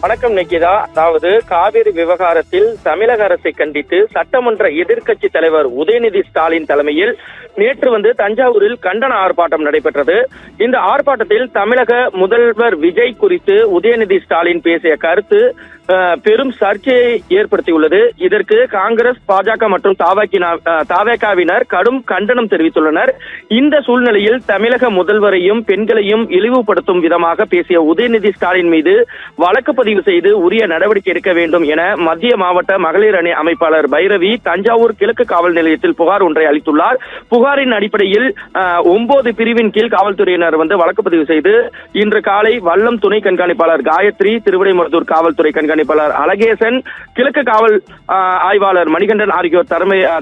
வணக்கம் நிக்கிதா. அதாவது காவிரி விவகாரத்தில் தமிழக அரசை கண்டித்து சட்டமன்ற எதிர்க்கட்சி தலைவர் உதயநிதி ஸ்டாலின் தலைமையில் நேற்று தஞ்சாவூரில் கண்டன ஆர்ப்பாட்டம் நடைபெற்றது. இந்த ஆர்ப்பாட்டத்தில் தமிழக முதல்வர் விஜய் குறித்து உதயநிதி ஸ்டாலின் பேசிய கருத்து பெரும் சர்ச்சையை ஏற்படுத்தியுள்ளது. இதற்கு காங்கிரஸ், பாஜக மற்றும் தாவேகாவினர் கடும் கண்டனம் தெரிவித்துள்ளனர். இந்த சூழ்நிலையில் தமிழக முதல்வரையும் பெண்களையும் இழிவுபடுத்தும் விதமாக பேசிய உதயநிதி ஸ்டாலின் மீது வழக்கு பதிவு செய்து உரிய நடவடிக்கை எடுக்க வேண்டும் என மத்திய மாவட்ட மகளிர் அணி அமைப்பாளர் பைரவி தஞ்சாவூர் கிழக்கு காவல் நிலையத்தில் புகார் ஒன்றை அளித்துள்ளார். புகாரின் அடிப்படையில் 9 பிரிவின் கீழ் காவல்துறையினர் வழக்கு பதிவு செய்து இன்று காலை வல்லம் துணை கண்காணிப்பாளர் காயத்ரி, திருவிடைமருதூர் காவல்துறை கண்காணிப்பாளர் அழகேசன், கிழக்கு காவல் ஆய்வாளர் மணிகண்டன் ஆகியோர்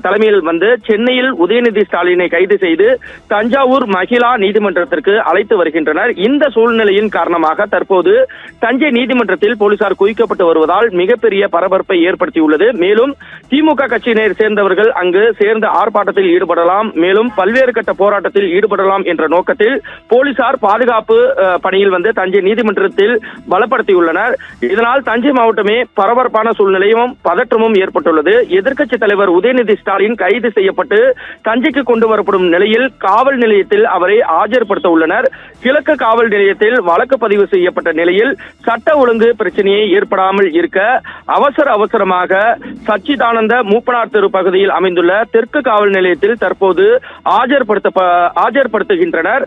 தலைமையில் சென்னையில் உதயநிதி ஸ்டாலினை கைது செய்து தஞ்சாவூர் மகிழா நீதிமன்றத்திற்கு அழைத்து வருகின்றனர். இந்த சூழ்நிலையின் காரணமாக தற்போது தஞ்சை நீதிமன்றத்தில் போலீசார் குவிக்கப்பட்டு வருவதால் மிகப்பெரிய பரபரப்பை ஏற்படுத்தியுள்ளது. மேலும் திமுக கட்சியினை சேர்ந்தவர்கள் அங்கு சேர்ந்த ஆர்ப்பாட்டத்தில் ஈடுபடலாம், மேலும் பல்வேறு கட்ட போராட்டத்தில் ஈடுபடலாம் என்ற நோக்கத்தில் போலீசார் பாதுகாப்பு பணியில் தஞ்சை நீதிமன்றத்தில் பலப்படுத்தியுள்ளனர். இதனால் தஞ்சை மாவட்டமே பரபரப்பான சூழ்நிலையும் பதற்றமும் ஏற்பட்டுள்ளது. எதிர்க்கட்சி தலைவர் உதயநிதி ஸ்டாலின் கைது செய்யப்பட்டு தஞ்சைக்கு கொண்டு வரப்படும் நிலையில் காவல் நிலையத்தில் அவரை ஆஜர்படுத்த உள்ளனர். கிழக்கு காவல் நிலையத்தில் வழக்கு பதிவு செய்யப்பட்ட நிலையில் சட்ட ஒழுங்கு பிரச்சனையை ஏற்படாமல் இருக்க அவசரமாக சச்சிதானந்த மூப்பனார் தெரு பகுதியில் அமைந்துள்ள தெற்கு காவல் நிலையத்தில் தற்போது ஆஜர்படுத்துகின்றனர்.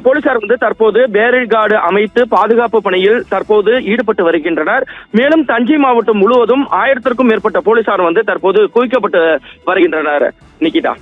போலீசார் தற்போது பேரிகார்டு அமைத்து பாதுகாப்பு பணியில் தற்போது ஈடுபட்டு வருகின்றனர். மேலும் தஞ்சை மாவட்டம் முழுவதும் 1000க்கும் மேற்பட்ட போலீசார் தற்போது குவிக்கப்பட்டு வருகின்றனர். நிக்கிதா.